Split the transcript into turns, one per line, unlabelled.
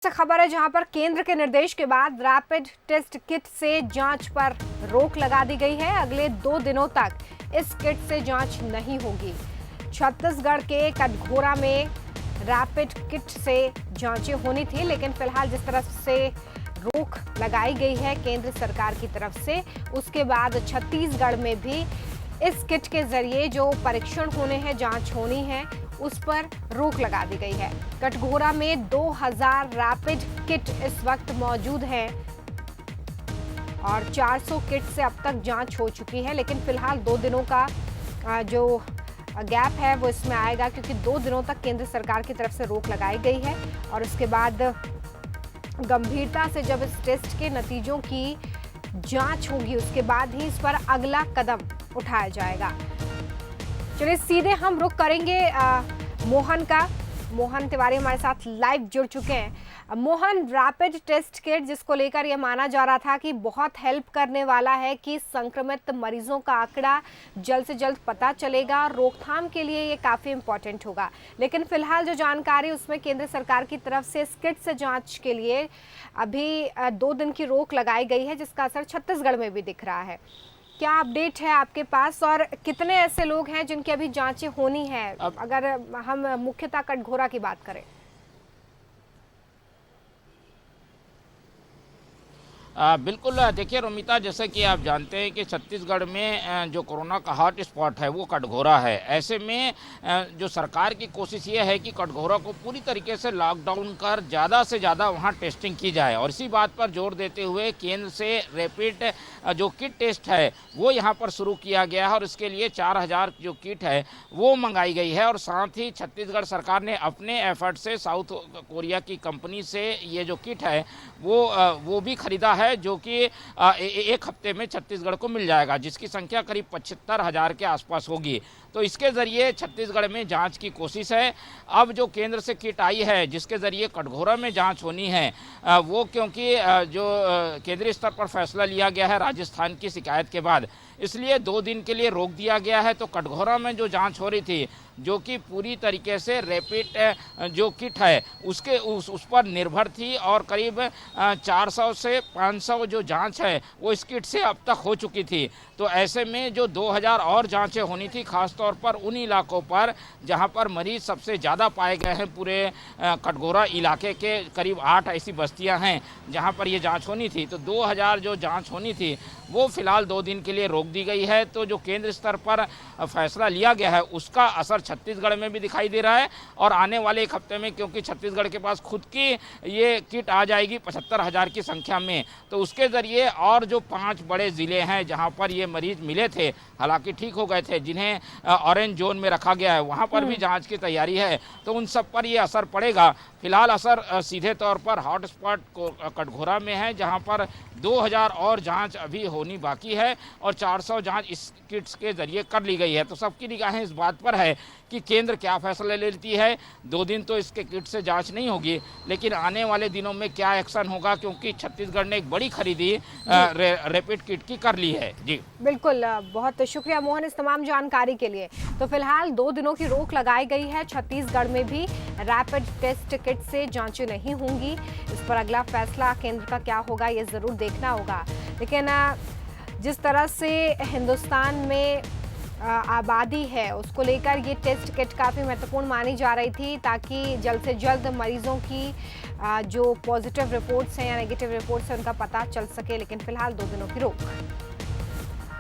से खबर है जहां पर केंद्र के निर्देश के बाद रैपिड टेस्ट किट से जांच पर रोक लगा दी गई है। अगले 2 दिनों तक इस किट से जांच नहीं होगी। छत्तीसगढ़ के कटघोरा में रैपिड किट से जांचें होनी थी, लेकिन फिलहाल जिस तरह से रोक लगाई गई है केंद्र सरकार की तरफ से, उसके बाद छत्तीसगढ़ में भी इस किट के जरिए जो परीक्षण होने हैं, जांच होनी है, उस पर रोक लगा दी गई है। कटघोरा में 2000 रैपिड किट इस वक्त मौजूद हैं और 400 किट से अब तक जांच हो चुकी है, लेकिन फिलहाल 2 दिनों का जो गैप है वो इसमें आएगा, क्योंकि 2 दिनों तक केंद्र सरकार की तरफ से रोक लगाई गई है और उसके बाद गंभीरता से जब इस टेस्ट के नतीजों की जांच होगी, उसके बाद ही इस पर अगला कदम उठाया जाएगा। चलिए सीधे हम रुख करेंगे मोहन का। मोहन तिवारी हमारे साथ लाइव जुड़ चुके हैं। मोहन, रैपिड टेस्ट किट जिसको लेकर यह माना जा रहा था कि बहुत हेल्प करने वाला है कि संक्रमित मरीजों का आंकड़ा जल्द से जल्द पता चलेगा, रोकथाम के लिए ये काफ़ी इम्पोर्टेंट होगा, लेकिन फिलहाल जो जानकारी उसमें केंद्र सरकार की तरफ से इस किट से जांच के लिए अभी 2 दिन की रोक लगाई गई है, जिसका असर छत्तीसगढ़ में भी दिख रहा है। क्या अपडेट है आपके पास और कितने ऐसे लोग हैं जिनकी अभी जांचें होनी है, अगर हम मुख्यतः कटघोरा की बात करें?
बिल्कुल। देखिए रोमिता, जैसे कि आप जानते हैं कि छत्तीसगढ़ में जो कोरोना का हॉट स्पॉट है वो कटघोरा है। ऐसे में जो सरकार की कोशिश ये है कि कटघोरा को पूरी तरीके से लॉकडाउन कर ज़्यादा से ज़्यादा वहाँ टेस्टिंग की जाए, और इसी बात पर जोर देते हुए केंद्र से रैपिड जो किट टेस्ट है वो यहाँ पर शुरू किया गया है और इसके लिए 4000 जो किट है वो मंगाई गई है। और साथ ही छत्तीसगढ़ सरकार ने एफर्ट से साउथ कोरिया की कंपनी से ये जो किट है वो भी खरीदा है, जो कि एक हफ्ते में छत्तीसगढ़ को मिल जाएगा, जिसकी संख्या करीब 75,000 के आसपास होगी। तो इसके ज़रिए छत्तीसगढ़ में जांच की कोशिश है। अब जो केंद्र से किट आई है जिसके ज़रिए कटघोरा में जांच होनी है, वो क्योंकि जो केंद्रीय स्तर पर फैसला लिया गया है राजस्थान की शिकायत के बाद, इसलिए 2 दिन के लिए रोक दिया गया है। तो कटघोरा में जो जांच हो रही थी, जो कि पूरी तरीके से रैपिड जो किट है उस पर निर्भर थी, और करीब 400 से 500 जो जांच है वो इस किट से अब तक हो चुकी थी। तो ऐसे में जो 2000 और जांचें होनी थी, खासतौर पर उन इलाकों पर जहां पर मरीज सबसे ज़्यादा पाए गए हैं, पूरे कटघोरा इलाके के करीब 8 ऐसी बस्तियां हैं जहां पर ये जांच होनी थी। तो 2000 जो जांच होनी थी वो फिलहाल 2 दिन के लिए रोक दी गई है। तो जो केंद्र स्तर पर फैसला लिया गया है उसका असर छत्तीसगढ़ में भी दिखाई दे रहा है, और आने वाले 1 हफ्ते में, क्योंकि छत्तीसगढ़ के पास खुद की ये किट आ जाएगी 75,000 की संख्या में, तो उसके ज़रिए और जो 5 बड़े ज़िले हैं जहां पर ये मरीज मिले थे, हालांकि ठीक हो गए थे, जिन्हें ऑरेंज जोन में रखा गया है, वहां पर भी जांच की तैयारी है, तो उन सब पर ये असर पड़ेगा। फिलहाल असर सीधे तौर पर हॉटस्पॉट कटघोरा में है, जहां पर 2000 और जांच अभी होनी बाकी है और 400 जांच इस किट्स के जरिए कर ली गई है। तो सबकी निगाहें इस बात पर है कि केंद्र क्या फैसला लेती है। 2 दिन तो इसके किट से जांच नहीं होगी, लेकिन आने वाले दिनों में क्या एक्शन होगा, क्योंकि छत्तीसगढ़ ने एक बड़ी खरीदी रैपिड किट की कर ली है। जी
बिल्कुल, बहुत शुक्रिया मोहन इस तमाम जानकारी के लिए। तो फिलहाल 2 दिनों की रोक लगाई गई है। छत्तीसगढ़ में भी रैपिड टेस्ट किट से जांचें नहीं होंगी। इस पर अगला फैसला केंद्र का क्या होगा ये जरूर देखना होगा, लेकिन जिस तरह से हिंदुस्तान में आबादी है उसको लेकर ये टेस्ट किट काफ़ी महत्वपूर्ण मानी जा रही थी, ताकि जल्द से जल्द मरीजों की जो पॉजिटिव रिपोर्ट्स हैं या नेगेटिव रिपोर्ट्स हैं उनका पता चल सके, लेकिन फिलहाल 2 दिनों की रोक।